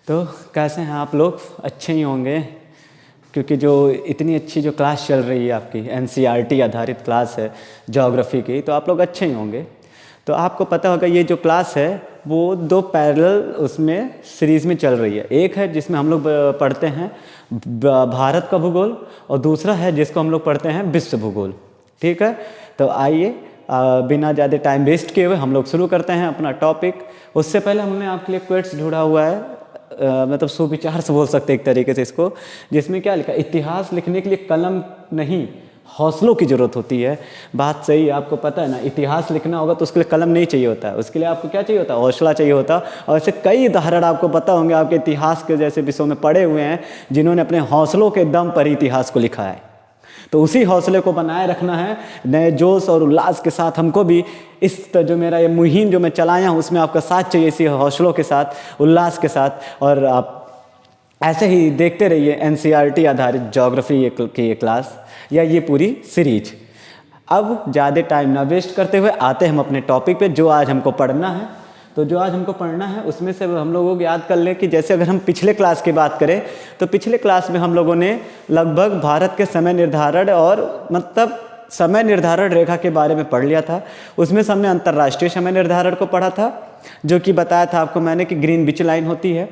तो कैसे हैं आप लोग? अच्छे ही होंगे, क्योंकि जो इतनी अच्छी जो क्लास चल रही है आपकी एनसीईआरटी आधारित क्लास है ज्योग्राफी की, तो आप लोग अच्छे ही होंगे। तो आपको पता होगा ये जो क्लास है वो दो पैरेलल उसमें सीरीज़ में चल रही है। एक है जिसमें हम लोग पढ़ते हैं भारत का भूगोल, और दूसरा है जिसको हम लोग पढ़ते हैं विश्व भूगोल। ठीक है, तो आइए बिना ज़्यादा टाइम वेस्ट किए हुए हम लोग शुरू करते हैं अपना टॉपिक। उससे पहले हमने आपके लिए क्वेट्स ढूंढा हुआ है, मतलब सुविचार से बोल सकते हैं एक तरीके से इसको, जिसमें क्या लिखा, इतिहास लिखने के लिए कलम नहीं हौसलों की ज़रूरत होती है। बात सही है, आपको पता है ना, इतिहास लिखना होगा तो उसके लिए कलम नहीं चाहिए होता है, उसके लिए आपको क्या चाहिए होता है, हौसला चाहिए होता। और ऐसे कई उदाहरण आपको पता होंगे, आपके इतिहास के जैसे विषयों में पढ़े हुए हैं, जिन्होंने अपने हौसलों के दम पर इतिहास को लिखा है। तो उसी हौसले को बनाए रखना है, नए जोश और उल्लास के साथ हमको भी इस जो मेरा ये मुहिम जो मैं चलाया हूँ उसमें आपका साथ चाहिए, इसी हौसलों के साथ, उल्लास के साथ। और आप ऐसे ही देखते रहिए एनसीईआरटी आधारित ज्योग्राफी की ये क्लास या ये पूरी सीरीज। अब ज़्यादा टाइम ना वेस्ट करते हुए आते हैं हम अपने टॉपिक पे, जो आज हमको पढ़ना है। तो जो आज हमको पढ़ना है उसमें से हम लोगों को याद कर लें कि जैसे अगर हम पिछले क्लास की बात करें तो पिछले क्लास में हम लोगों ने लगभग भारत के समय निर्धारण और मतलब समय निर्धारण रेखा के बारे में पढ़ लिया था। उसमें से हमने अंतर्राष्ट्रीय समय निर्धारण को पढ़ा था, जो कि बताया था आपको मैंने कि ग्रीनविच लाइन होती है।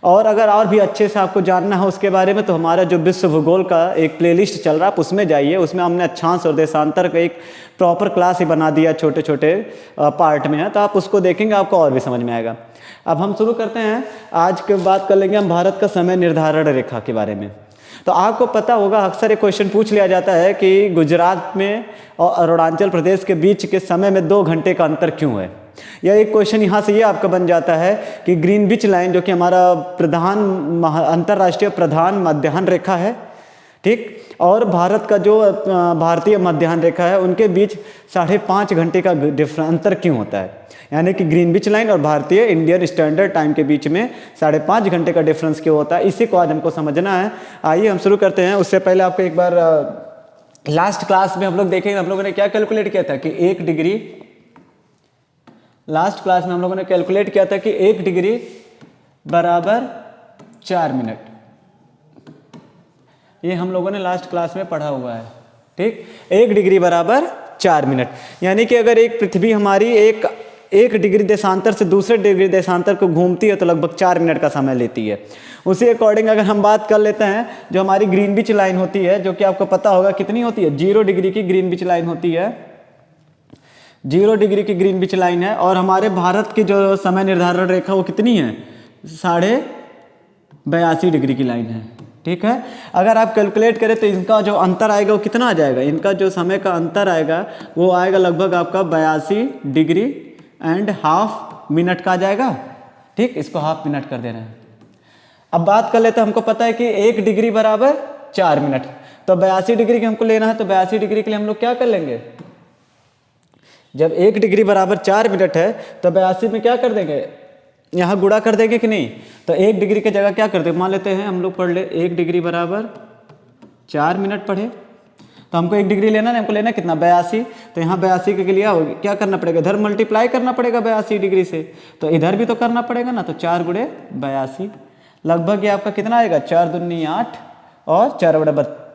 और अगर और भी अच्छे से आपको जानना है उसके बारे में तो हमारा जो विश्व भूगोल का एक प्लेलिस्ट चल रहा है आप उसमें जाइए, उसमें हमने अक्षांश और देशांतर का एक प्रॉपर क्लास ही बना दिया, छोटे छोटे पार्ट में है, तो आप उसको देखेंगे आपको और भी समझ में आएगा। अब हम शुरू करते हैं, आज के बात कर लेंगे हम भारत का समय निर्धारण रेखा के बारे में। तो आपको पता होगा अक्सर एक क्वेश्चन पूछ लिया जाता है कि गुजरात में और अरुणाचल प्रदेश के बीच के समय में 2 घंटे का अंतर क्यों है। या एक क्वेश्चन यहाँ से ये आपका बन जाता है कि ग्रीनविच लाइन जो कि हमारा अंतर्राष्ट्रीय प्रधान मध्याह्न रेखा है, ठीक, और भारत का जो भारतीय मध्याह्न रेखा है उनके बीच 5.5 घंटे का अंतर क्यों होता है। यानी कि ग्रीनविच लाइन और भारतीय इंडियन स्टैंडर्ड टाइम के बीच में 5.5 घंटे का डिफरेंस क्यों होता है, इसी को आज हमको समझना है। आइए हम शुरू करते हैं। उससे पहले आपको एक बार लास्ट क्लास में हम लोग देखेंगे हम लोगों ने क्या कैलकुलेट किया था कि 1 डिग्री, लास्ट क्लास में हम लोगों ने कैलकुलेट किया था कि 1 डिग्री बराबर 4 मिनट। ये हम लोगों ने लास्ट क्लास में पढ़ा हुआ है, ठीक। 1 डिग्री बराबर 4 मिनट, यानी कि अगर एक पृथ्वी हमारी एक डिग्री देशांतर से दूसरे डिग्री देशांतर को घूमती है तो लगभग 4 मिनट का समय लेती है। उसी अकॉर्डिंग अगर हम बात कर लेते हैं, जो हमारी ग्रीनविच लाइन होती है, जो कि आपको पता होगा कितनी होती है, 0 डिग्री की ग्रीनविच लाइन होती है, 0 डिग्री की ग्रीनविच लाइन है। और हमारे भारत की जो समय निर्धारण रेखा वो कितनी है, 82.5 डिग्री की लाइन है, ठीक है। अगर आप कैलकुलेट करें तो इनका जो अंतर आएगा वो कितना आ जाएगा, इनका जो समय का अंतर आएगा वो आएगा लगभग आपका 82 डिग्री एंड हाफ मिनट का आ जाएगा, ठीक। इसको हाफ मिनट कर दे रहे हैं। अब बात कर लेते हैं, हमको पता है कि 1 डिग्री बराबर 4 मिनट, तो 82 डिग्री की हमको लेना है, तो 82 डिग्री के लिए हम लोग क्या कर लेंगे, जब 1 डिग्री बराबर 4 मिनट है तो 82 में क्या कर देंगे, यहाँ गुणा कर देंगे कि नहीं। तो 1 डिग्री की जगह क्या कर देंगे, मान लेते हैं हम लोग पढ़ ले 1 डिग्री बराबर 4 मिनट पढ़े, तो हमको 1 डिग्री लेना है, हमको लेना कितना, 82। तो यहाँ 82 के लिए क्या करना पड़ेगा, इधर मल्टीप्लाई करना पड़ेगा 82 डिग्री से, तो इधर भी तो करना पड़ेगा ना। तो 4 गुणे 82 लगभग ये आपका कितना आएगा, 4 दूनी 8 और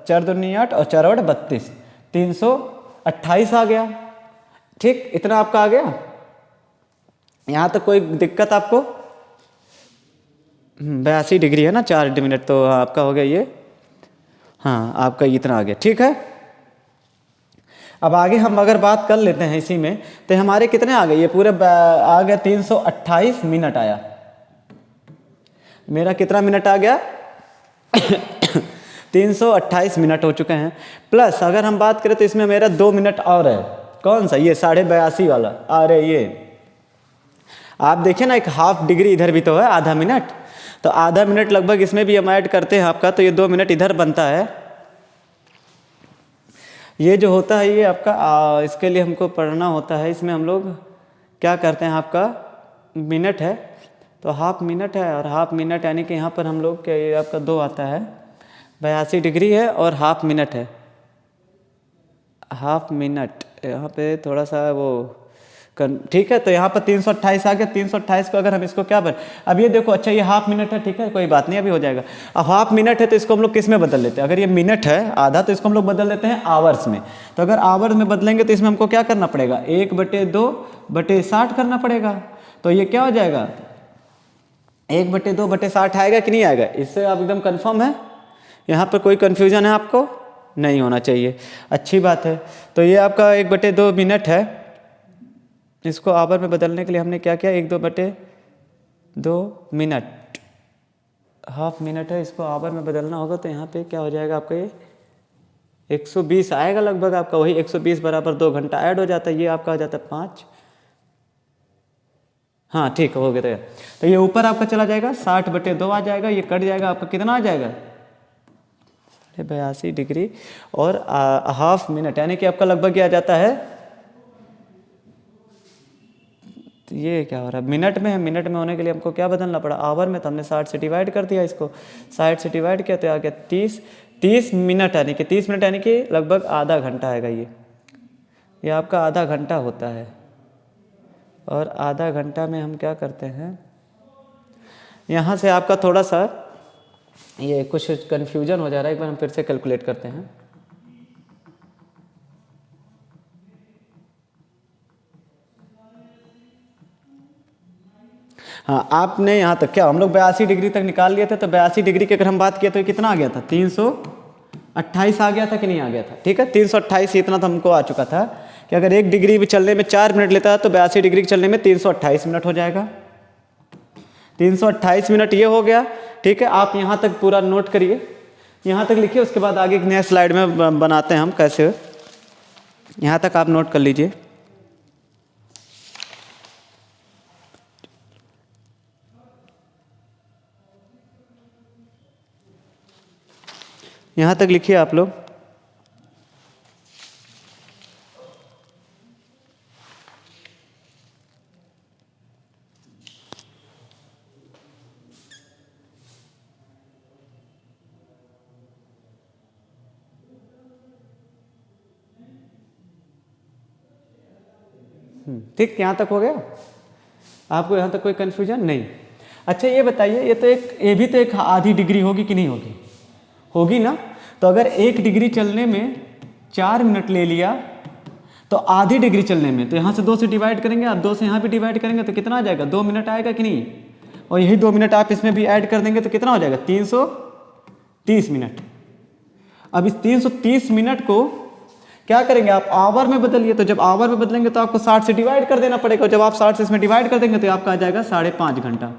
4 दूनी 8 और 4 32, 328 आ गया, ठीक। इतना आपका आ गया। यहाँ तक कोई दिक्कत आपको, 82 डिग्री है ना, 4 मिनट, तो आपका हो गया ये, हाँ आपका इतना आ गया, ठीक है। अब आगे हम अगर बात कर लेते हैं इसी में, तो हमारे कितने आ गए, ये पूरे आ गया 328 मिनट आया। मेरा कितना मिनट आ गया 328 मिनट हो चुके हैं। प्लस अगर हम बात करें तो इसमें मेरा 2 मिनट और है, कौन सा, ये 82.5 वाला। अरे ये आप देखिए ना, एक हाफ डिग्री इधर भी तो है, आधा मिनट, तो आधा मिनट लगभग इसमें भी हम ऐड करते हैं आपका, तो ये 2 मिनट इधर बनता है। ये जो होता है ये आपका इसके लिए हमको पढ़ना होता है, इसमें हम लोग क्या करते हैं, आपका मिनट है तो हाफ मिनट है, और हाफ मिनट यानी कि यहाँ पर हम लोग क्या, ये आपका 2 आता है, 82 डिग्री है और हाफ मिनट है, हाफ मिनट यहाँ पे थोड़ा सा वो ठीक है, तो यहाँ पर 328 आ गया। 328 को अगर हम इसको क्या पर, अब ये देखो, अच्छा ये हाफ मिनट है, ठीक है, कोई बात नहीं, अभी हो जाएगा। अब हाफ मिनट है तो इसको हम लोग किस में बदल लेते हैं, अगर ये मिनट है आधा तो इसको हम लोग बदल लेते हैं आवर्स में। तो अगर आवर्स में बदलेंगे तो इसमें हमको क्या करना पड़ेगा, 1/2/60 करना पड़ेगा। तो ये क्या हो जाएगा, 1/2/60 आएगा कि नहीं आएगा, इससे आप एकदम कन्फर्म है, यहाँ पर कोई कन्फ्यूजन है आपको नहीं होना चाहिए, अच्छी बात है। तो ये आपका 1/2 मिनट है, इसको आवर में बदलने के लिए हमने क्या किया, 1/2 मिनट, हाफ मिनट है, इसको आवर में बदलना होगा तो यहाँ पे क्या हो जाएगा आपका, ये 120 आएगा लगभग आपका, वही 120 बराबर 2 घंटा ऐड हो जाता है, ये आपका आ जाता है 5। हाँ ठीक हो गया। तो ये ऊपर आपका चला जाएगा 60/2 आ जाएगा, ये कट जाएगा आपका कितना आ जाएगा 82 डिग्री और हाफ मिनट, यानी कि आपका लगभग ये आ जाता है, तो ये क्या हो रहा है, मिनट में है, मिनट में होने के लिए हमको क्या बदलना पड़ा, आवर में, तो हमने 60 से डिवाइड कर दिया, इसको 60 से डिवाइड किया तो आ गया 30 मिनट, यानी कि 30 मिनट यानी कि लगभग आधा घंटा आएगा। ये आपका आधा घंटा होता है। और आधा घंटा में हम क्या करते हैं, यहाँ से आपका थोड़ा सा ये कुछ कन्फ्यूजन हो जा रहा है, एक बार हम फिर से कैलकुलेट करते हैं। हाँ, आपने यहाँ तक क्या, हम लोग 82 डिग्री तक निकाल लिए थे, तो 82 डिग्री की अगर हम बात किए तो कितना आ गया था, 328 आ गया था कि नहीं आ गया था, ठीक है, 328 इतना तो हमको आ चुका था कि अगर 1 डिग्री भी चलने में 4 मिनट लेता है तो 82 डिग्री चलने में 328 मिनट हो जाएगा। 328 मिनट ये हो गया, ठीक है। आप यहाँ तक पूरा नोट करिए, यहाँ तक लिखिए, उसके बाद आगे नए स्लाइड में बनाते हैं हम कैसे, यहाँ तक आप नोट कर लीजिए। यहाँ तक लिखिए आप लोग। ठीक, यहाँ तक हो गया, आपको यहाँ तक कोई कन्फ्यूजन नहीं। अच्छा ये बताइए, ये भी तो एक आधी डिग्री होगी कि नहीं होगी, होगी ना। तो अगर 1 डिग्री चलने में 4 मिनट ले लिया तो आधी डिग्री चलने में, तो यहाँ से 2 से डिवाइड करेंगे, आप 2 से यहाँ भी डिवाइड करेंगे तो कितना आ जाएगा, 2 मिनट आएगा कि नहीं। और यही 2 मिनट आप इसमें भी ऐड कर देंगे तो कितना हो जाएगा, 330 मिनट। अब इस 330 मिनट को क्या करेंगे आप, आवर में बदलिए। तो जब आवर में बदलेंगे तो आपको 60 से डिवाइड कर देना पड़ेगा, जब आप 60 से इसमें डिवाइड कर देंगे तो आपका आ जाएगा 5.5 घंटा,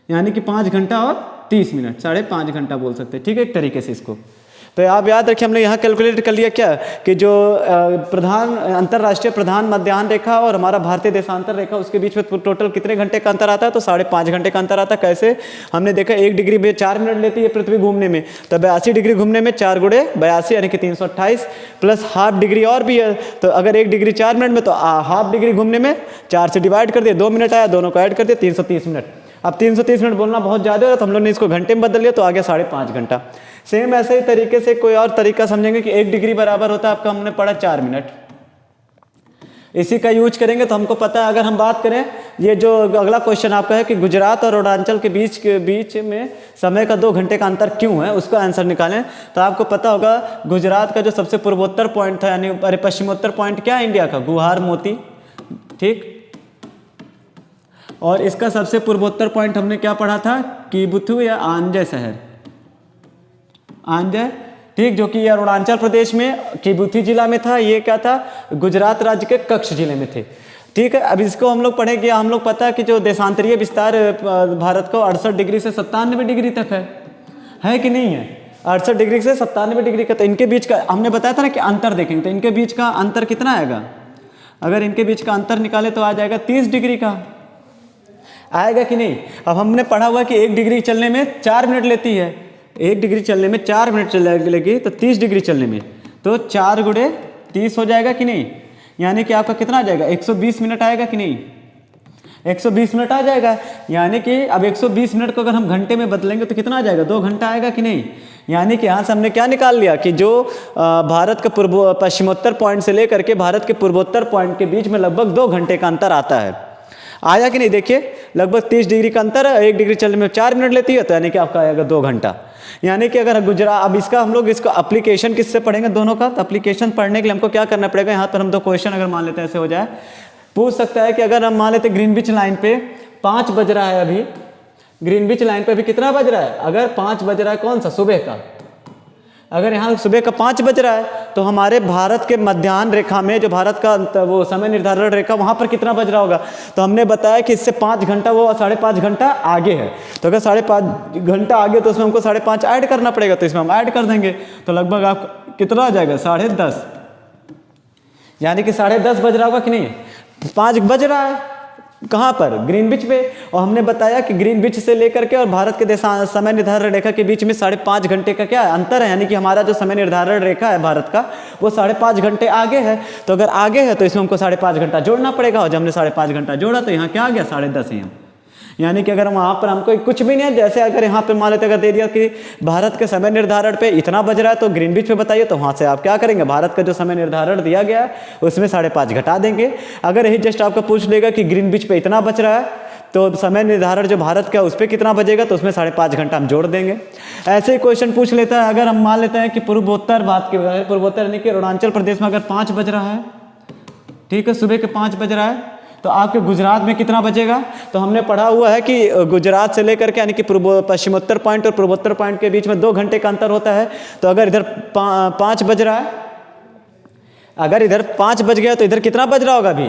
यानी कि 5 घंटा और 30 मिनट, 5.5 घंटा बोल सकते हैं, ठीक है, एक तरीके से इसको। तो आप याद रखिए, हमने यहाँ कैलकुलेट कर लिया क्या, कि जो अंतरराष्ट्रीय प्रधान मध्याह्न रेखा और हमारा भारतीय देशांतर रेखा, उसके बीच में टोटल कितने घंटे का अंतर आता है, तो 5.5 घंटे का अंतर आता है। कैसे, हमने देखा 1 डिग्री में 4 मिनट लेती है पृथ्वी घूमने में, तो 82 डिग्री घूमने में 4 गुणे 82 यानी कि 328 प्लस हाफ डिग्री और भी है। तो अगर 1 डिग्री 4 मिनट में, तो हाफ डिग्री घूमने में 4 से डिवाइड कर दिया, 2 मिनट आया, दोनों को ऐड कर दिया, 330 मिनट। अब 330 मिनट बोलना बहुत ज़्यादा हो रहा, तो हम लोग ने इसको घंटे में बदल लिया, तो आ गया 5.5 घंटा। सेम ऐसे ही तरीके से कोई और तरीका समझेंगे कि 1 डिग्री बराबर होता है आपका, हमने पढ़ा 4 मिनट, इसी का यूज करेंगे तो हमको पता है। अगर हम बात करें, ये जो अगला क्वेश्चन आपका है कि गुजरात और अरुणाचल के बीच में समय का 2 घंटे का अंतर क्यों है, उसका आंसर निकालें। तो आपको पता होगा गुजरात का जो सबसे पूर्वोत्तर पॉइंट था, यानी अरे पश्चिमोत्तर पॉइंट क्या है इंडिया का, गुहार मोती, ठीक। और इसका सबसे पूर्वोत्तर पॉइंट हमने क्या पढ़ा था, कीबुथु या आंजय शहर, आंजय, ठीक, जो कि अरुणाचल प्रदेश में कीबुथी जिला में था। ये क्या था, गुजरात राज्य के कच्छ जिले में थे, ठीक है। अब इसको हम लोग पढ़ेंगे, हम लोग पता है कि जो देशांतरीय विस्तार भारत को 68 डिग्री से 97 डिग्री तक है कि नहीं है, 68 डिग्री से 97 डिग्री का। तो इनके बीच का हमने बताया था ना कि अंतर देखेंगे, तो इनके बीच का अंतर कितना आएगा, अगर इनके बीच का अंतर निकाले तो आ जाएगा 30 डिग्री का, आएगा कि नहीं। अब हमने पढ़ा हुआ कि 1 डिग्री चलने में 4 मिनट लेती है, 1 डिग्री चलने में 4 मिनट चलेगी, तो 30 डिग्री चलने में तो 4 गुणे 30 हो जाएगा कि नहीं, यानी कि आपका कितना आ जाएगा, 120 मिनट आएगा कि नहीं, 120 मिनट आ जाएगा। यानी कि अब 120 मिनट को अगर हम घंटे में बदलेंगे तो कितना आ जाएगा, 2 घंटा आएगा कि नहीं। यानी कि यहाँ से हमने क्या निकाल लिया कि जो भारत के पूर्व पश्चिमोत्तर पॉइंट से लेकर के भारत के पूर्वोत्तर पॉइंट के बीच में लगभग 2 घंटे का अंतर आता है। आया कि नहीं? देखिए लगभग 30 डिग्री का अंतर है, 1 डिग्री चलने में 4 मिनट लेती है, तो यानी कि आपका आएगा 2 घंटा। यानी कि अगर गुजरात, अब इसका हम लोग इसको एप्लीकेशन किससे पढ़ेंगे दोनों का, तो एप्लीकेशन पढ़ने के लिए हमको क्या करना पड़ेगा, यहाँ पर हम 2 क्वेश्चन अगर मान लेते हैं ऐसे हो जाए, पूछ सकता है कि अगर हम मान लेते ग्रीनविच लाइन पे 5 बज रहा है, अभी ग्रीनविच लाइन पे अभी कितना बज रहा है, अगर 5 बज रहा है कौन सा, सुबह का, अगर यहाँ सुबह का 5 बज रहा है तो हमारे भारत के मध्याह्न रेखा में जो भारत का वो समय निर्धारण रेखा वहाँ पर कितना बज रहा होगा, तो हमने बताया कि इससे 5 घंटा, वो 5.5 घंटा आगे है, तो अगर 5.5 घंटा आगे तो उसमें हमको 5.5 ऐड करना पड़ेगा, तो इसमें हम ऐड कर देंगे, तो लगभग आप कितना आ जाएगा 10:30, यानी कि 10:30 बज रहा होगा कि नहीं, 5 बज रहा है कहाँ पर, ग्रीनविच पे। और हमने बताया कि ग्रीनविच से लेकर के और भारत के समय निर्धारण रेखा के बीच में 5.5 घंटे का क्या अंतर है, यानी कि हमारा जो समय निर्धारण रेखा है भारत का वो 5.5 घंटे आगे है, तो अगर आगे है तो इसमें हमको 5.5 घंटा जोड़ना पड़ेगा, और जब हमने 5.5 घंटा जोड़ा तो यहाँ क्या आ गया 10:30 ही हम, यानी कि अगर वहाँ पर हमको कुछ भी नहीं है, जैसे अगर यहाँ पे मान लेते अगर दे दिया कि भारत के समय निर्धारण पे इतना बज रहा है तो ग्रीनविच पे बताइए, तो वहाँ से आप क्या करेंगे, भारत का जो समय निर्धारण दिया गया है उसमें 5.5 घटा देंगे। अगर यही जस्ट आपका पूछ लेगा कि ग्रीनविच पे इतना बच रहा है तो समय निर्धारण जो भारत का उस पर कितना बजेगा, तो उसमें 5.5 घंटा हम जोड़ देंगे। ऐसे ही क्वेश्चन पूछ लेता है, अगर हम मान लेते हैं कि पूर्वोत्तर बात की, पूर्वोत्तर यानी कि अरुणाचल प्रदेश में अगर 5 बज रहा है, ठीक है, सुबह के 5 बज रहा है, तो आपके गुजरात में कितना बचेगा, तो हमने पढ़ा हुआ है कि गुजरात से लेकर के यानी कि पश्चिमोत्तर पॉइंट और पूर्वोत्तर पॉइंट के बीच में 2 घंटे का अंतर होता है, तो अगर इधर 5 बज रहा है, अगर इधर 5 बज गया तो इधर कितना बज रहा होगा, अभी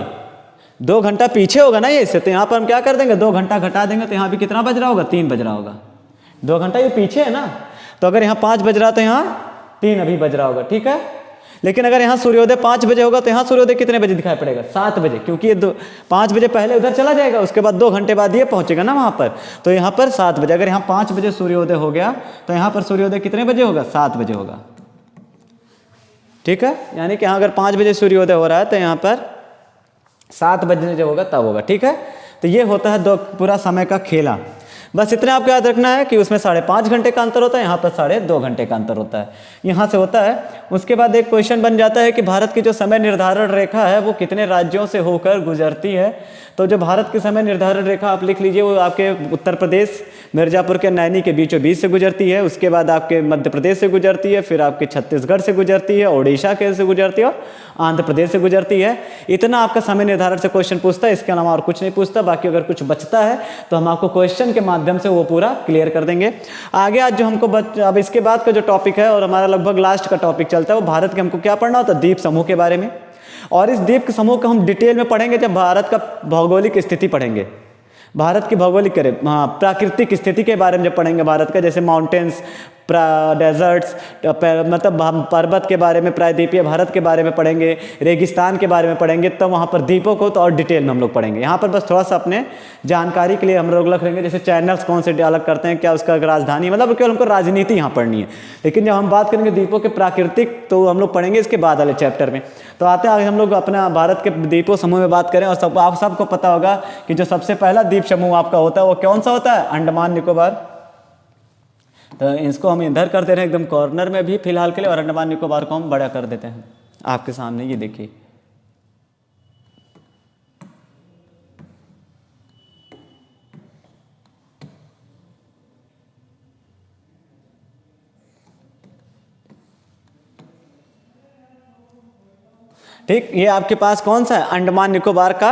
2 घंटा पीछे होगा ना ये इससे, तो यहाँ पर हम क्या कर देंगे 2 घंटा घटा देंगे, तो यहाँ भी कितना बज रहा होगा, 3 बज रहा होगा, 2 घंटा ये पीछे है ना, तो अगर यहाँ 5 बज रहा तो यहाँ 3 अभी बज रहा होगा, ठीक है। लेकिन अगर यहाँ सूर्योदय 5 बजे होगा तो यहाँ सूर्योदय कितने बजे दिखाई पड़ेगा, 7 बजे, क्योंकि ये 5 बजे पहले उधर चला जाएगा, उसके बाद 2 घंटे बाद ये पहुंचेगा ना वहाँ पर, तो यहाँ पर 7 बजे, अगर यहाँ 5 बजे सूर्योदय हो गया तो यहाँ पर सूर्योदय कितने बजे होगा, 7 बजे होगा, ठीक है। यानी कि यहाँ अगर 5 बजे सूर्योदय हो रहा है तो यहाँ पर 7 बजे जो होगा तब होगा, ठीक है। तो ये होता है पूरा समय का खेला। बस इतना आपको याद रखना है कि उसमें 5.5 घंटे का अंतर होता है, यहाँ पर 2.5 घंटे का अंतर होता है, यहाँ से होता है। उसके बाद एक क्वेश्चन बन जाता है कि भारत की जो समय निर्धारण रेखा है वो कितने राज्यों से होकर गुजरती है। तो जो भारत की समय निर्धारण रेखा आप लिख लीजिए, वो आपके उत्तर प्रदेश मिर्जापुर के नैनी के बीचों बीच से गुजरती है, उसके बाद आपके मध्य प्रदेश से गुजरती है, फिर आपके छत्तीसगढ़ से गुजरती है, उड़ीसा के से गुजरती है और आंध्र प्रदेश से गुजरती है। इतना आपका समय निर्धारण से क्वेश्चन पूछता है, इसके अलावा और कुछ नहीं पूछता। बाकी अगर कुछ बचता है तो हम आपको क्वेश्चन के माध्यम से वो पूरा क्लियर कर देंगे। आगे आज जो हमको अब इसके बाद का जो टॉपिक है और हमारा लगभग लास्ट का टॉपिक चलता है, वो भारत के हमको क्या पढ़ना होता है, द्वीप समूह के बारे में। और इस द्वीप समूह को हम डिटेल में पढ़ेंगे जब भारत का भौगोलिक स्थिति पढ़ेंगे, भारत की भौगोलिक प्राकृतिक स्थिति के बारे में जब पढ़ेंगे भारत का, जैसे माउंटेन्स, डेजर्ट्स, मतलब हम पर्वत के बारे में, प्रायद्वीपीय भारत के बारे में पढ़ेंगे, रेगिस्तान के बारे में पढ़ेंगे, तब वहाँ पर द्वीपों को तो और डिटेल में हम लोग पढ़ेंगे। यहाँ पर बस थोड़ा सा अपने जानकारी के लिए हम लोग रख लेंगे, जैसे चैनल्स कौन से अलग करते हैं, क्या उसका राजधानी, मतलब केवल हमको राजनीति यहाँ पढ़नी है। लेकिन जब हम बात करेंगे द्वीपों के प्राकृतिक, तो हम लोग पढ़ेंगे इसके बाद वाले चैप्टर में। तो आते हैं आगे हम लोग अपना भारत के द्वीपों समूह में बात करें। और आप सबको पता होगा कि जो सबसे पहला द्वीप समूह आपका होता है वो कौन सा होता है, अंडमान निकोबार। तो इसको हम इधर कर दे रहे हैं एकदम कॉर्नर में भी फिलहाल के लिए, और अंडमान निकोबार को हम बड़ा कर देते हैं आपके सामने, ये देखिए। ठीक, ये आपके पास कौन सा है, अंडमान निकोबार का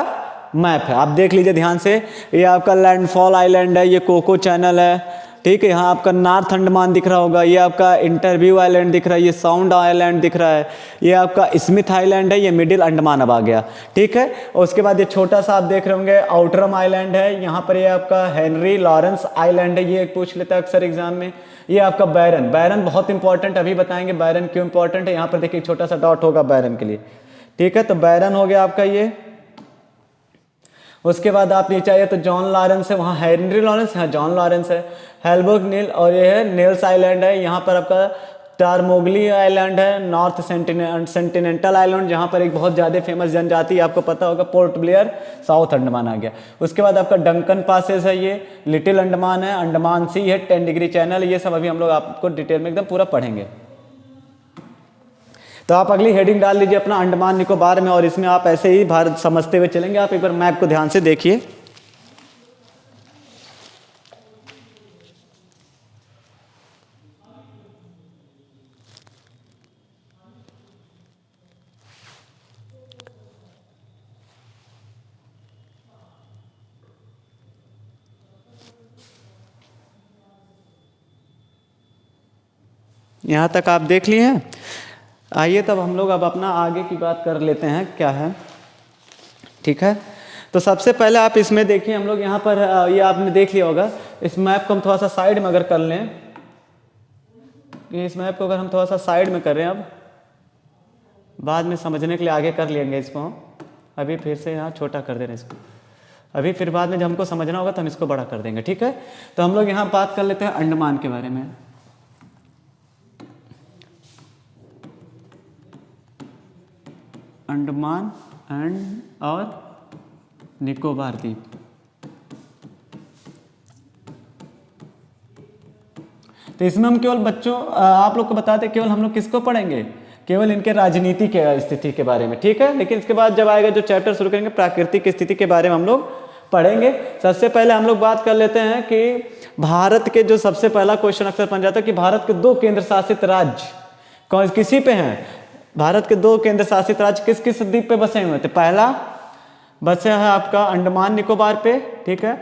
मैप है। आप देख लीजिए ध्यान से, ये आपका लैंडफॉल आइलैंड है, ये कोको चैनल है, ठीक है। यहाँ आपका नॉर्थ अंडमान दिख रहा होगा, ये आपका इंटरव्यू आइलैंड दिख रहा है, ये साउंड आइलैंड दिख रहा है, ये आपका स्मिथ आइलैंड है, ये मिडिल अंडमान अब आ गया, ठीक है। और उसके बाद ये छोटा सा आप देख रहे होंगे आउटरम आइलैंड है, यहाँ पर ये आपका हेनरी लॉरेंस आइलैंड है, ये पूछ लेता है अक्सर एग्जाम में। ये आपका बैरन, बैरन बहुत इंपॉर्टेंट, अभी बताएंगे बैरन क्यों इंपॉर्टेंट है। यहाँ पर देखिए छोटा सा डॉट होगा बैरन के लिए, ठीक है। तो बैरन हो गया आपका ये। उसके बाद आप नीचे आइए तो जॉन लॉरेंस है, वहाँ हेनरी लॉरेंस, यहाँ जॉन लॉरेंस है, हेल्बर्ग नील, और ये है नेल्स आइलैंड है, यहाँ पर आपका टारमोगली आइलैंड है, नॉर्थ सेंटिनेंटल आइलैंड जहाँ पर एक बहुत ज़्यादा फेमस जनजाति आपको पता होगा, पोर्ट ब्लेयर, साउथ अंडमान आ गया। उसके बाद आपका डंकन पासेस है, ये लिटिल अंडमान है, अंडमान सी है, 10 डिग्री चैनल, ये सब अभी हम लोग आपको डिटेल में एकदम पूरा पढ़ेंगे। तो आप अगली हेडिंग डाल लीजिए अपना अंडमान निकोबार में, और इसमें आप ऐसे ही भारत समझते हुए चलेंगे। आप एक बार मैप को ध्यान से देखिए। यहाँ तक आप देख लिए हैं। आइए तब हम लोग अब अपना आगे की बात कर लेते हैं क्या है, ठीक है। तो सबसे पहले आप इसमें देखिए, हम लोग यहाँ पर ये आपने देख लिया होगा। इस मैप को हम थोड़ा सा साइड में अगर कर लें, इस मैप को अगर हम थोड़ा सा साइड में कर रहे हैं, अब बाद में समझने के लिए आगे कर लेंगे इसको। अभी फिर से यहाँ छोटा कर दे रहे हैं इसको, अभी फिर बाद में जब हमको समझना होगा तो हम इसको बड़ा कर देंगे, ठीक है। तो हम लोग यहाँ बात कर लेते हैं अंडमान के बारे में। अंडमान एंड और निकोबार द्वीप। तो इसमें हम केवल बच्चों आप लोग को बताते केवल हम लोग किसको पढ़ेंगे, केवल इनके राजनीति के स्थिति के बारे में, ठीक है। लेकिन इसके बाद जब आएगा जो चैप्टर शुरू करेंगे प्राकृतिक स्थिति के बारे में हम लोग पढ़ेंगे। सबसे पहले हम लोग बात कर लेते हैं कि भारत के जो सबसे पहला क्वेश्चन अक्सर बन जाता है कि भारत के 2 केंद्र शासित राज्य कौन किसी पे हैं। भारत के 2 केंद्र शासित राज्य किस किस द्वीप पे बसे हुए थे। पहला बसे है आपका अंडमान निकोबार पे, ठीक है।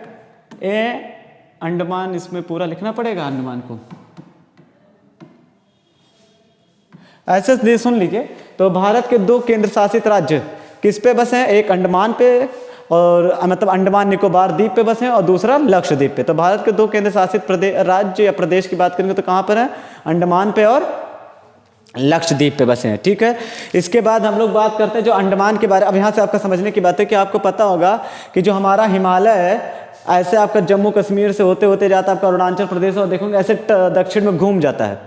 अंडमान, इसमें पूरा लिखना पड़ेगा अंडमान को, ऐसे सुन लीजिए। तो भारत के 2 केंद्र शासित राज्य किस पे बसे हैं, एक अंडमान पे और मतलब अंडमान निकोबार द्वीप पे बसे हैं, और दूसरा लक्षद्वीप पे। तो भारत के 2 केंद्र शासित राज्य या प्रदेश की बात करेंगे तो कहाँ पर है, अंडमान पे और लक्षद्वीप पे बसे हैं, ठीक है। इसके बाद हम लोग बात करते हैं जो अंडमान के बारे में। अब यहाँ से आपका समझने की बात है कि आपको पता होगा कि जो हमारा हिमालय है ऐसे आपका जम्मू कश्मीर से होते होते जाता है आपका अरुणाचल प्रदेश, और देखोगे ऐसे दक्षिण में घूम जाता है,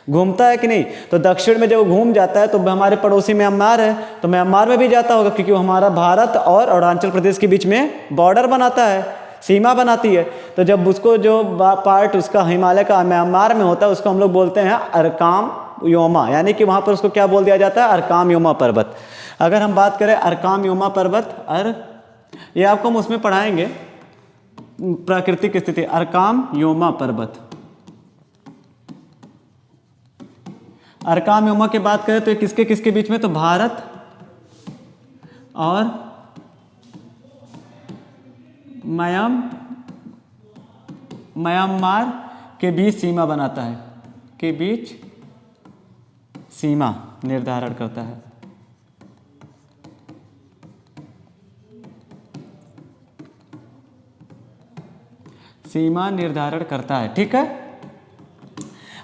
घूमता है कि नहीं। तो दक्षिण में जब वो घूम जाता है तो हमारे पड़ोसी म्यांमार है, तो म्यांमार में भी जाता होगा क्योंकि वो हमारा भारत और अरुणाचल प्रदेश के बीच में बॉर्डर बनाता है, सीमा बनाती है। तो जब उसको जो पार्ट उसका हिमालय का म्यांमार में होता है उसको हम लोग बोलते हैं अरकाम योमा, यानी कि वहाँ पर उसको क्या बोल दिया जाता है, अरकाम योमा पर्वत। अगर हम बात करें अरकाम योमा पर्वत, ये आपको हम उसमें पढ़ाएंगे प्राकृतिक स्थिति, अरकाम योमा पर्वत। अरकाम योमा की बात करें तो ये किसके किसके बीच में, तो भारत और म्यांमार के बीच सीमा बनाता है, के बीच सीमा निर्धारण करता है। सीमा निर्धारण करता है, ठीक है।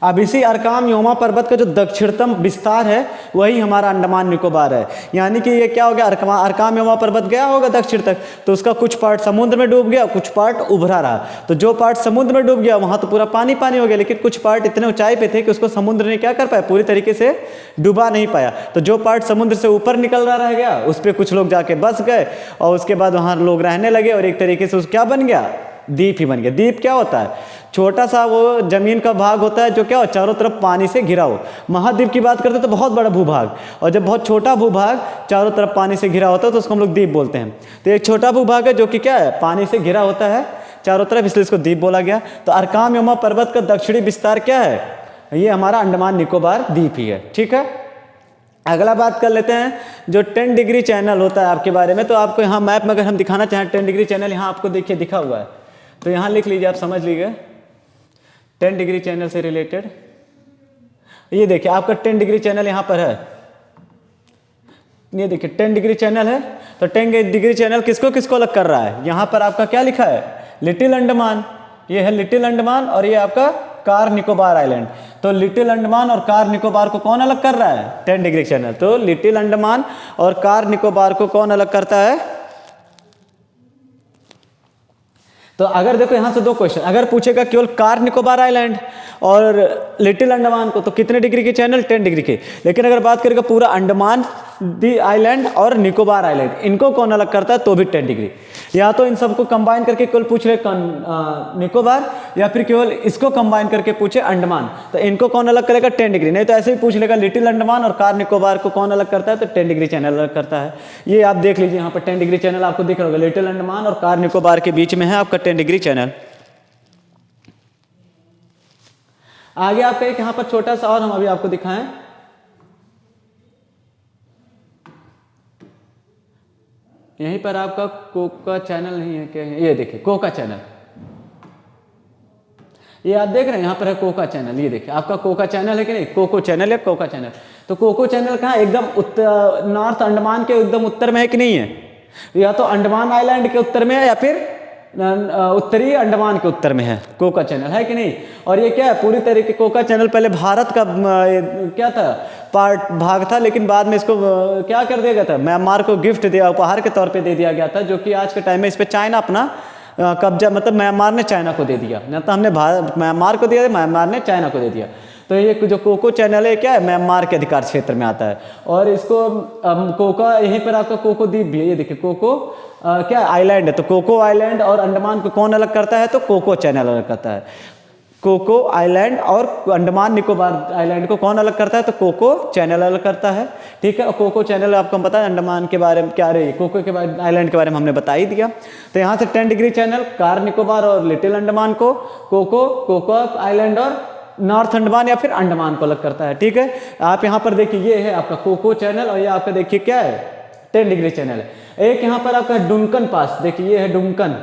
अब इसी अरकाम योमा पर्वत का जो दक्षिणतम विस्तार है वही हमारा अंडमान निकोबार है। यानी कि ये क्या हो गया, अरकाम योमा पर्वत गया होगा दक्षिण तक, तो उसका कुछ पार्ट समुद्र में डूब गया, कुछ पार्ट उभरा रहा। तो जो पार्ट समुद्र में डूब गया वहां तो पूरा पानी पानी हो गया, लेकिन कुछ पार्ट इतने ऊंचाई पे थे कि उसको समुद्र ने क्या कर पाया, पूरी तरीके से डुबा नहीं पाया। तो जो पार्ट समुद्र से ऊपर निकल रह गया उस पर कुछ लोग जाके बस गए, और उसके बाद वहां लोग रहने लगे, और एक तरीके से उस क्या बन गया, द्वीप ही बन गया। द्वीप क्या होता है, छोटा सा वो जमीन का भाग होता है जो क्या हो, चारों तरफ पानी से घिरा हो। महाद्वीप की बात करते हैं तो बहुत बड़ा भूभाग, और जब बहुत छोटा भूभाग चारों तरफ पानी से घिरा होता है तो उसको हम लोग द्वीप बोलते हैं। तो एक छोटा भूभाग है जो कि क्या है, पानी से घिरा होता है चारों तरफ, इसलिए इसको द्वीप बोला गया। तो अरकाम योमा पर्वत का दक्षिणी विस्तार क्या है, ये हमारा अंडमान निकोबार द्वीप ही है, ठीक है। अगला बात कर लेते हैं जो 10 डिग्री चैनल होता है आपके बारे में। तो आपको यहाँ मैप में अगर हम दिखाना चाहें 10 डिग्री चैनल, यहाँ आपको देखिए दिखा हुआ है, तो यहाँ लिख लीजिए, आप समझ लीजिए 10 डिग्री चैनल से रिलेटेड। ये देखिए आपका 10 डिग्री चैनल यहाँ पर है, ये देखिए 10 डिग्री चैनल है। तो 10 डिग्री चैनल किसको किसको अलग कर रहा है, यहाँ पर आपका क्या लिखा है, लिटिल अंडमान, ये है लिटिल अंडमान, और ये आपका कार निकोबार आइलैंड। तो लिटिल अंडमान और कार निकोबार को कौन अलग कर रहा है, 10 डिग्री चैनल। तो लिटिल अंडमान और कार निकोबार को कौन अलग करता है, तो अगर देखो यहाँ से दो क्वेश्चन, अगर पूछेगा केवल कार निकोबार आइलैंड और लिटिल अंडमान को तो कितने डिग्री के चैनल, 10 डिग्री के। लेकिन अगर बात करेगा पूरा अंडमान दी आइलैंड और निकोबार आइलैंड, इनको कौन अलग करता है तो भी 10 डिग्री। या तो इन सबको कंबाइन करके केवल पूछ ले निकोबार, या फिर केवल इसको कंबाइन करके पूछे अंडमान, तो इनको कौन अलग करेगा 10 डिग्री। नहीं तो ऐसे ही पूछ लेगा लिटिल अंडमान और कार निकोबार को कौन अलग करता है तो 10 डिग्री चैनल अलग करता है। ये आप देख लीजिए यहाँ पर 10 डिग्री चैनल आपको दिख रहा होगा, लिटिल अंडमान और कार निकोबार के बीच में है आपका 10 डिग्री चैनल। आगे आपका एक यहाँ पर छोटा सा और हम अभी आपको दिखाएं, यहीं पर आपका कोका चैनल नहीं है क्या, ये देखिए कोका चैनल, ये आप देख रहे हैं यहाँ पर है कोका चैनल। ये देखिए आपका कोका चैनल है कि नहीं, कोको चैनल या कोका चैनल। तो कोको चैनल कहाँ एकदम उत्तर, नॉर्थ अंडमान के एकदम उत्तर में है कि नहीं है, या तो अंडमान आइलैंड के उत्तर में है या फिर उत्तरी अंडमान के उत्तर में है कोका चैनल, है कि नहीं। और ये क्या है पूरी तरीके, कोका चैनल पहले भारत का क्या था भाग था, लेकिन बाद में इसको क्या कर दिया गया था, म्यांमार को गिफ्ट दिया, उपहार के तौर पे दे दिया गया था, जो कि आज के टाइम में इस पे चाइना अपना कब्जा, मतलब म्यांमार ने चाइना को दे दिया, न तो हमने म्यांमार को दिया, म्यांमार ने चाइना को दे दिया। तो ये जो कोको चैनल है क्या है, म्यांमार के अधिकार क्षेत्र में आता है। और इसको कोका, यहीं पर आपका कोको द्वीप भी है, ये देखिए कोको क्या आइलैंड है, तो कोको आइलैंड और अंडमान को कौन अलग करता है तो कोको चैनल अलग करता है। कोको आइलैंड और अंडमान निकोबार आइलैंड को कौन अलग करता है तो कोको चैनल अलग करता है, ठीक है। और कोको चैनल आपको पता है अंडमान के बारे में क्या रही, कोको के बारे आइलैंड के बारे में हमने बता ही दिया। तो यहाँ से 10 डिग्री चैनल कार निकोबार और लिटिल अंडमान को, कोको आइलैंड और नॉर्थ अंडमान या फिर अंडमान को अलग करता है, ठीक है। आप यहाँ पर देखिए ये है आपका कोको चैनल और ये आपका देखिए क्या है 10 डिग्री चैनल है। एक यहाँ पर आपका डुंकन पास, देखिए ये है डुंकन,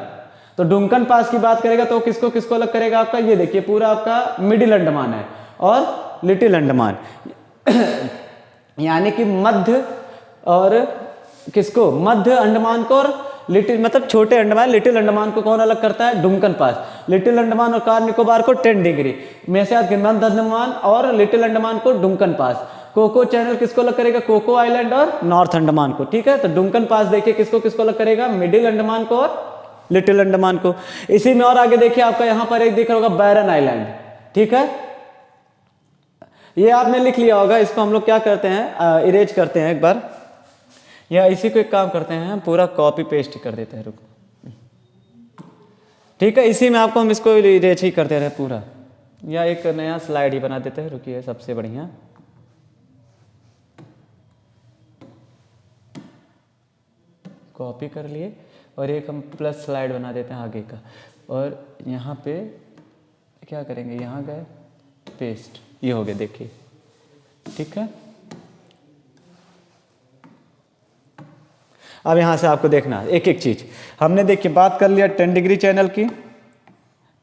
तो डुंकन पास की बात करेगा तो किसको किसको अलग करेगा आपका, ये देखिए पूरा आपका मिडिल अंडमान है और लिटिल अंडमान यानी कि मध्य और किसको, मध्य अंडमान को और लिटिल मतलब छोटे अंडमान, लिटिल अंडमान को कौन अलग करता है डुंकन पास। लिटिल अंडमान और कार निकोबार को 10 डिग्री में से मध्य अंडमान और लिटिल अंडमान को डुंकन पास। कोको चैनल किसको अलग करेगा, कोको आइलैंड और नॉर्थ अंडमान को, ठीक है। तो डुंकन पास देखिए किसको किसको अलग करेगा, मिडिल अंडमान को और लिटिल अंडमान को। इसी में और आगे देखिए आपका यहाँ पर एक दिख रहा होगा बैरन आइलैंड, ठीक है। ये आपने लिख लिया होगा, इसको हम लोग क्या करते हैं इरेज करते हैं एक बार, या इसी को एक काम करते हैं पूरा कॉपी पेस्ट कर देते हैं, रुको, ठीक है। इसी में आपको हम इसको इरेज ही करते रहे पूरा, या एक नया स्लाइड ही बना देते हैं, रुकिए सबसे बढ़िया। कॉपी कर लिए और एक हम प्लस स्लाइड बना देते हैं आगे का, और यहाँ पे क्या करेंगे, यहाँ गए पेस्ट, ये हो गया देखिए, ठीक है। अब यहाँ से आपको देखना एक एक चीज, हमने देखिए बात कर लिया 10 डिग्री चैनल की,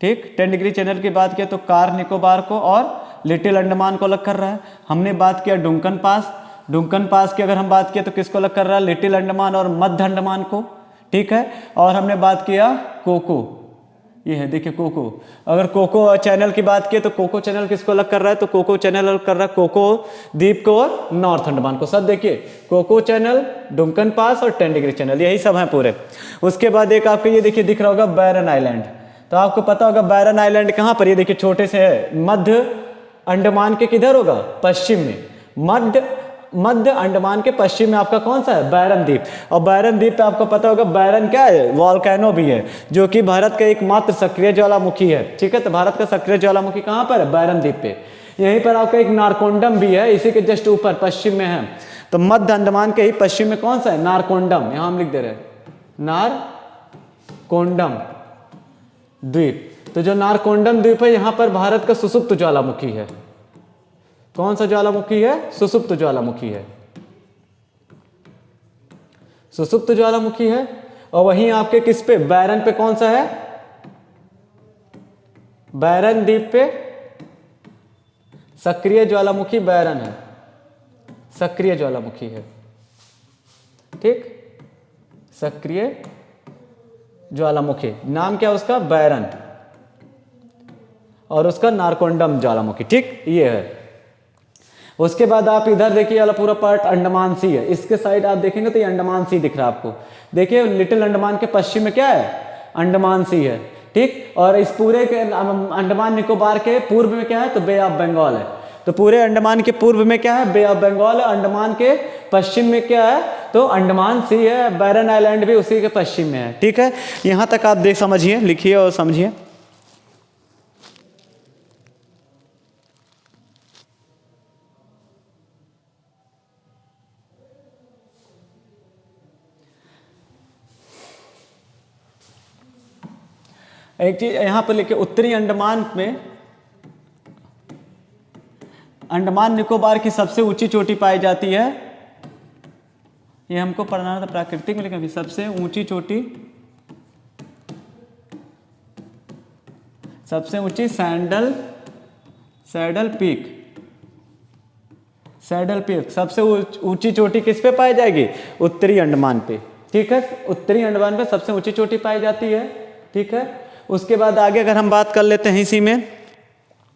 ठीक। 10 डिग्री चैनल की बात किया तो कार निकोबार को और लिटिल अंडमान को अलग कर रहा है। हमने बात किया डुंकन पास, डुंकन पास की अगर हम बात किया तो किसको अलग कर रहा है, लिटिल अंडमान और मध्य अंडमान को, ठीक है। और हमने बात किया कोको, ये है देखिए कोको, अगर कोको चैनल की बात की तो कोको चैनल किसको अलग कर रहा है तो कोको चैनल अलग कर रहा है कोको द्वीप को और नॉर्थ अंडमान को। सब देखिए कोको चैनल, डुंकन पास और 10 डिग्री चैनल, यही सब हैं पूरे। उसके बाद एक आपको ये देखिए दिख रहा होगा बैरन आइलैंड, तो आपको पता होगा बैरन आइलैंड कहाँ पर, ये देखिए छोटे से है, मध्य अंडमान के किधर होगा, पश्चिम में, मध्य अंडमान के पश्चिम में आपका कौन सा है, बैरन द्वीप। और बैरन द्वीप पे आपको पता होगा बैरन क्या है, वॉल्केनो भी है, जो कि भारत का एकमात्र सक्रिय ज्वालामुखी है, ठीक है। तो भारत का सक्रिय ज्वालामुखी कहाँ पर है, बैरन द्वीप पे। यहीं पर आपका एक नारकोंडम भी है, इसी के जस्ट ऊपर पश्चिम में है। तो मध्य अंडमान के ही पश्चिम में कौन सा है, नारकोंडम, यहां हम लिख दे रहे हैं नारकोंडम द्वीप। तो जो नारकोंडम द्वीप है यहाँ पर भारत का सुसुप्त ज्वालामुखी है। कौन सा ज्वालामुखी है, सुसुप्त ज्वालामुखी है, सुसुप्त ज्वालामुखी है। और वहीं आपके किस पे, बैरन पे कौन सा है, बैरन द्वीप पे सक्रिय ज्वालामुखी बैरन है, सक्रिय ज्वालामुखी है, ठीक, सक्रिय ज्वालामुखी, नाम क्या उसका, बैरन, और उसका नारकोंडम ज्वालामुखी, ठीक, ये है। उसके बाद आप इधर देखिए वाला पूरा पार्ट अंडमान सी है, इसके साइड आप देखेंगे तो ये अंडमान सी दिख रहा है आपको। देखिए लिटिल अंडमान के पश्चिम में क्या है, अंडमान सी है। ठीक। और इस पूरे के अंडमान निकोबार के पूर्व में क्या है, तो बे ऑफ बंगाल है। तो पूरे अंडमान के पूर्व में क्या है, बे ऑफ बंगाल है। अंडमान के पश्चिम में क्या है, तो अंडमान सी है। बैरन आइलैंड भी उसी के पश्चिम में है, ठीक है। यहाँ तक आप देख समझिए, लिखिए और समझिए। एक चीज यहाँ पर लिखिए, उत्तरी अंडमान में अंडमान निकोबार की सबसे ऊंची चोटी पाई जाती है। ये हमको पढ़ना था प्राकृतिक में, लेकिन सबसे ऊंची चोटी, सबसे ऊंची सैडल पीक, सैडल पीक सबसे ऊंची चोटी किस पे पाई जाएगी, उत्तरी अंडमान पे, ठीक है। उत्तरी अंडमान पे सबसे ऊंची चोटी पाई जाती है, ठीक है। उसके बाद आगे अगर हम बात कर लेते हैं इसी में,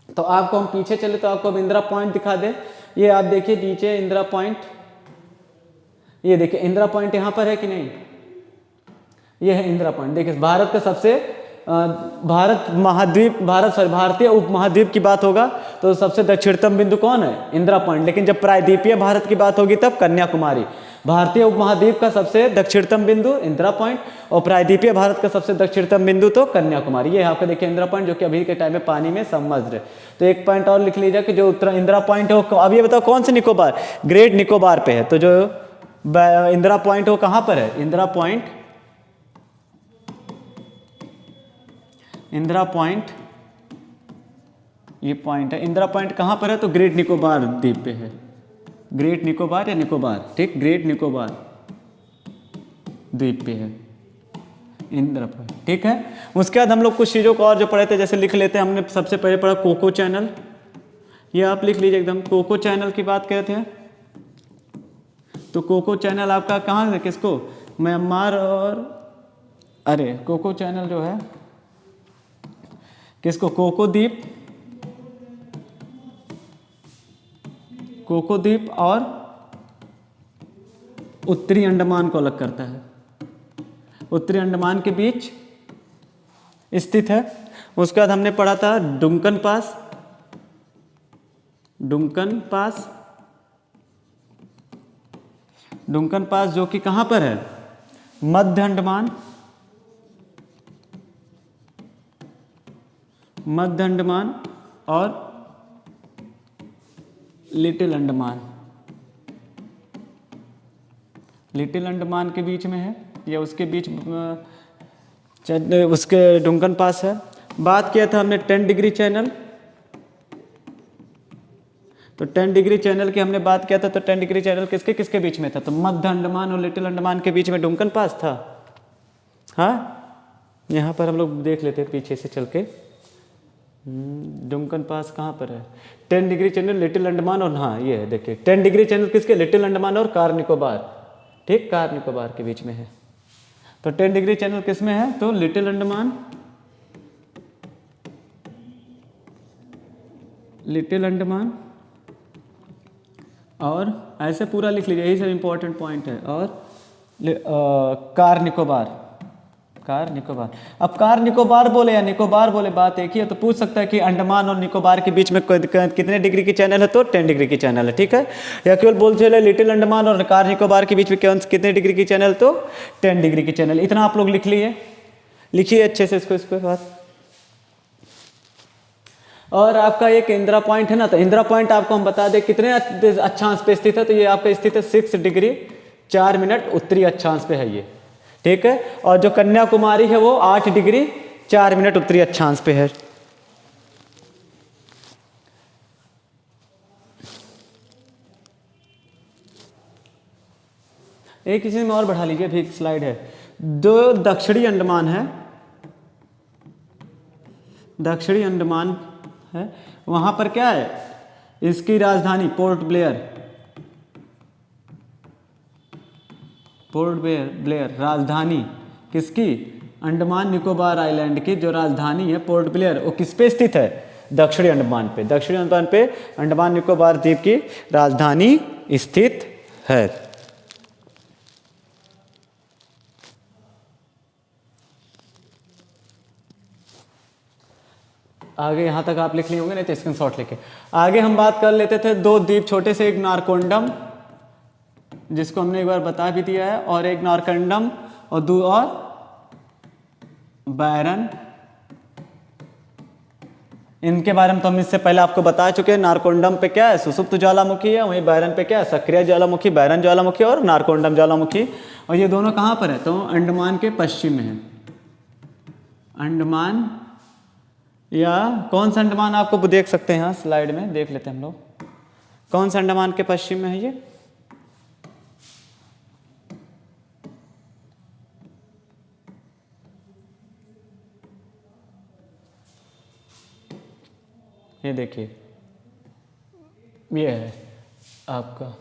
तो आपको हम पीछे चले तो आपको इंदिरा पॉइंट दिखा दे। ये आप देखिए नीचे इंदिरा पॉइंट, ये देखिए इंदिरा पॉइंट यहाँ पर है कि नहीं, ये है इंदिरा पॉइंट। देखिए भारत का सबसे भारतीय उपमहाद्वीप की बात होगा तो सबसे दक्षिणतम बिंदु कौन है, इंदिरा पॉइंट। लेकिन जब प्रायद्वीपीय भारत की बात होगी तब कन्याकुमारी। भारतीय उपमहाद्वीप का सबसे दक्षिणतम बिंदु इंदिरा पॉइंट और प्रायद्वीपीय भारत का सबसे दक्षिणतम बिंदु तो कन्याकुमारी। ये आपको देखिए इंदिरा पॉइंट, जो कि अभी के टाइम में पानी में सबमर्ज्ड है। तो एक पॉइंट और लिख लीजिए कि जो उत्तर इंदिरा पॉइंट है वो, अब ये बताओ कौन से निकोबार, ग्रेट निकोबार पे है। तो जो इंदिरा पॉइंट है वो कहाँ पर है, इंदिरा पॉइंट ये पॉइंट है। इंदिरा पॉइंट कहाँ पर है, तो ग्रेट निकोबार द्वीप पे है। ग्रेट निकोबार या निकोबार, ठीक, ग्रेट निकोबार द्वीप पे है इंदिरा पॉइंट, ठीक है। उसके बाद हम लोग कुछ चीज़ों को और जो पढ़े थे, जैसे लिख लेते हैं। हमने सबसे पहले पढ़ा कोको चैनल, ये आप लिख लीजिए एकदम। कोको चैनल की बात करते हैं तो कोको चैनल आपका कहाँ से, किसको, म्यांमार और, अरे कोको चैनल जो है किसको, कोको द्वीप और उत्तरी अंडमान को अलग करता है, उत्तरी अंडमान के बीच स्थित है। उसके बाद हमने पढ़ा था डुंकन पास जो कि कहाँ पर है, मध्य अंडमान और लिटिल अंडमान के बीच में है, या उसके बीच उसके डुंकन पास है। बात किया था हमने 10 डिग्री चैनल, तो 10 डिग्री चैनल की हमने बात किया था। तो 10 डिग्री चैनल किसके किसके बीच में था, तो मध्य अंडमान और लिटिल अंडमान के बीच में डुंकन पास था। हाँ, यहाँ पर हम लोग देख लेते हैं पीछे से चल के। डुंकन पास कहाँ पर है, 10 डिग्री चैनल, लिटिल अंडमान और, हाँ ये है देखिए 10 डिग्री चैनल किसके, लिटिल अंडमान और कार निकोबार, ठीक, कार निकोबार के बीच में है। तो 10 डिग्री चैनल किस में है, तो लिटिल अंडमान और ऐसे पूरा लिख लीजिए, यही सब इंपॉर्टेंट पॉइंट है। और कार निकोबार। अब कार निकोबार बोले या निकोबार बोले, बात एक ही है। तो पूछ सकता है कि अंडमान और निकोबार के बीच में कितने डिग्री की चैनल है, तो 10 डिग्री की चैनल है, ठीक है। या केवल बोल चले लिटिल अंडमान और कार निकोबार के बीच में कितने डिग्री की चैनल, तो 10 डिग्री की चैनल। इतना आप लोग लिख लिए, लिखिए अच्छे से इसको बात। और आपका एक इंदिरा पॉइंट है ना, तो इंदिरा पॉइंट आपको हम बता दें कितने अक्षांश पे स्थित है। तो ये आपका स्थित है 6 डिग्री 4 मिनट उत्तरी अक्षांश पे है ये, ठीक है। और जो कन्याकुमारी है वो 8 डिग्री 4 मिनट उत्तरी अक्षांश पे है। एक चीज में और बढ़ा लीजिए, अभी एक स्लाइड है। जो दक्षिणी अंडमान है, वहां पर क्या है, इसकी राजधानी पोर्ट ब्लेयर राजधानी किसकी, अंडमान निकोबार आइलैंड की जो राजधानी है पोर्ट ब्लेयर, वो किस पे स्थित है, दक्षिणी अंडमान पे अंडमान निकोबार द्वीप की राजधानी स्थित है। आगे यहाँ तक आप लिख लिए होंगे, नहीं तो स्क्रीनशॉट लेके। आगे हम बात कर लेते थे दो द्वीप छोटे से, एक नारकोंडम जिसको हमने एक बार बता भी दिया है, और एक नारकंडम और बैरन। इनके बारे में तो हम इससे पहले आपको बता चुके हैं। नारकोंडम पे क्या है, सुषुप्त ज्वालामुखी है, वहीं बैरन पे क्या है, सक्रिय ज्वालामुखी, बैरन ज्वालामुखी और नारकोंडम ज्वालामुखी। और ये दोनों कहाँ पर है, तो अंडमान के पश्चिम में है। अंडमान या कौन सा अंडमान आपको देख सकते हैं, यहाँ स्लाइड में देख लेते हैं हम लोग, कौन सा अंडमान के पश्चिम में है ये देखिए, ये है आपका,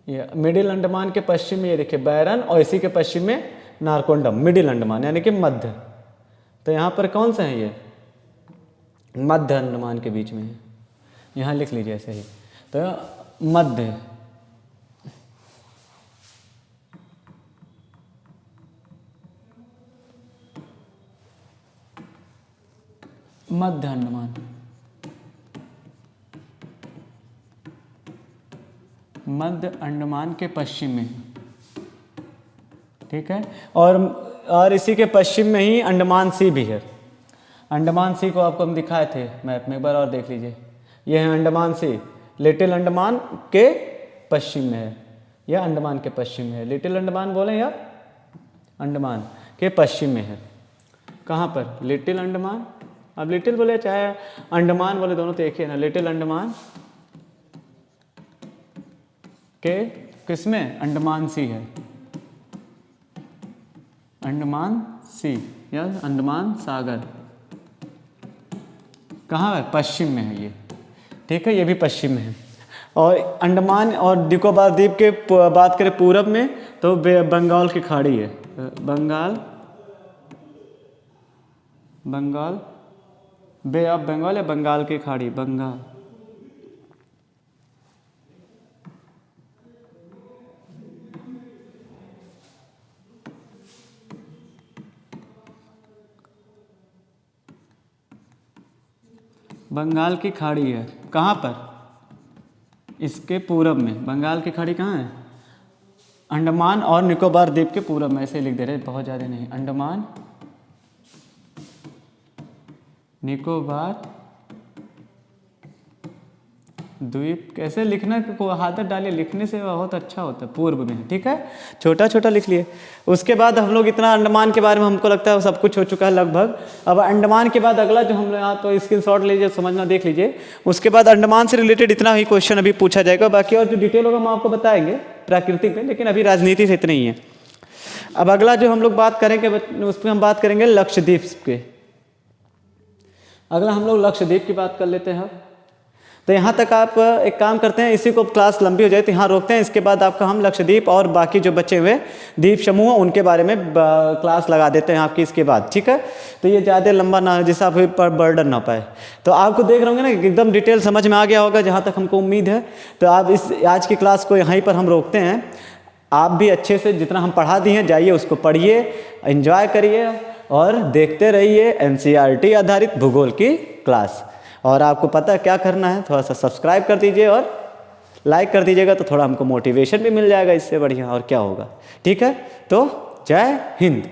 ये मिडिल अंडमान के पश्चिम में, ये देखिए बैरन, और इसी के पश्चिम में नारकोंडम, मिडिल अंडमान यानी कि मध्य। तो यहाँ पर कौन सा है, ये मध्य अंडमान के बीच में है, यहाँ लिख लीजिए ऐसे ही, तो मध्य। मध्य अंडमान, मध्य अंडमान के पश्चिम में, ठीक है। और इसी के पश्चिम में ही अंडमान सी भी है। अंडमान सी को आपको हम दिखाए थे मैप में, एक बार और देख लीजिए। यह है अंडमान सी, लिटिल अंडमान के पश्चिम में है, या अंडमान के पश्चिम में है। लिटिल अंडमान बोले या अंडमान के पश्चिम में है। कहाँ पर, लिटिल अंडमान, अब लिटिल बोले चाहे अंडमान बोले, दोनों तो एक ही है ना। लिटिल अंडमान के किसमें, अंडमान सी है, अंडमान सी या अंडमान सागर, कहाँ है, पश्चिम में है ये, ठीक है, ये भी पश्चिम में है। और अंडमान और निकोबार द्वीप के बात करें पूरब में, तो बंगाल की खाड़ी है, बंगाल बे ऑफ बंगाल या बंगाल की खाड़ी, बंगाल। बंगाल की खाड़ी है, कहाँ पर, इसके पूरब में। बंगाल की खाड़ी कहाँ है, अंडमान और निकोबार द्वीप के पूरब में, ऐसे लिख दे रहे, बहुत ज़्यादा नहीं, अंडमान निकोबार द्वीप। कैसे लिखना को आदत डालिए, लिखने से बहुत अच्छा होता है, पूर्व में, ठीक है, छोटा छोटा लिख लिए। उसके बाद हम लोग इतना अंडमान के बारे में हमको लगता है सब कुछ हो चुका है लगभग। अब अंडमान के बाद अगला जो हम लोग यहाँ तो स्क्रीनशॉट लीजिए, समझना देख लीजिए। उसके बाद अंडमान से रिलेटेड इतना ही क्वेश्चन अभी पूछा जाएगा, बाकी और जो डिटेल होगा हम आपको बताएंगे प्राकृतिक में, लेकिन अभी राजनीति से इतना ही है। अब अगला जो हम लोग बात करेंगे उस पर हम बात करेंगे लक्षद्वीप के। अगला हम लोग लक्षद्वीप की बात कर लेते हैं। तो यहाँ तक आप एक काम करते हैं, इसी को क्लास लंबी हो जाए तो यहाँ रोकते हैं। इसके बाद आपका हम लक्षद्वीप और बाकी जो बचे हुए द्वीप समूह उनके बारे में क्लास लगा देते हैं आपकी इसके बाद, ठीक है। तो ये ज़्यादा लंबा ना, जिससे आप पर बर्डन ना पाए। तो आपको देख रहे होंगे ना एकदम डिटेल समझ में आ गया होगा, जहाँ तक हमको उम्मीद है। तो आप इस आज की क्लास को यहीं पर हम रोकते हैं। आप भी अच्छे से जितना हम पढ़ा दिए हैं जाइए उसको पढ़िए, एंजॉय करिए और देखते रहिए NCERT आधारित भूगोल की क्लास। और आपको पता है क्या करना है, थोड़ा सा सब्सक्राइब कर दीजिए और लाइक कर दीजिएगा, तो थोड़ा हमको मोटिवेशन भी मिल जाएगा, इससे बढ़िया और क्या होगा, ठीक है। तो जय हिंद।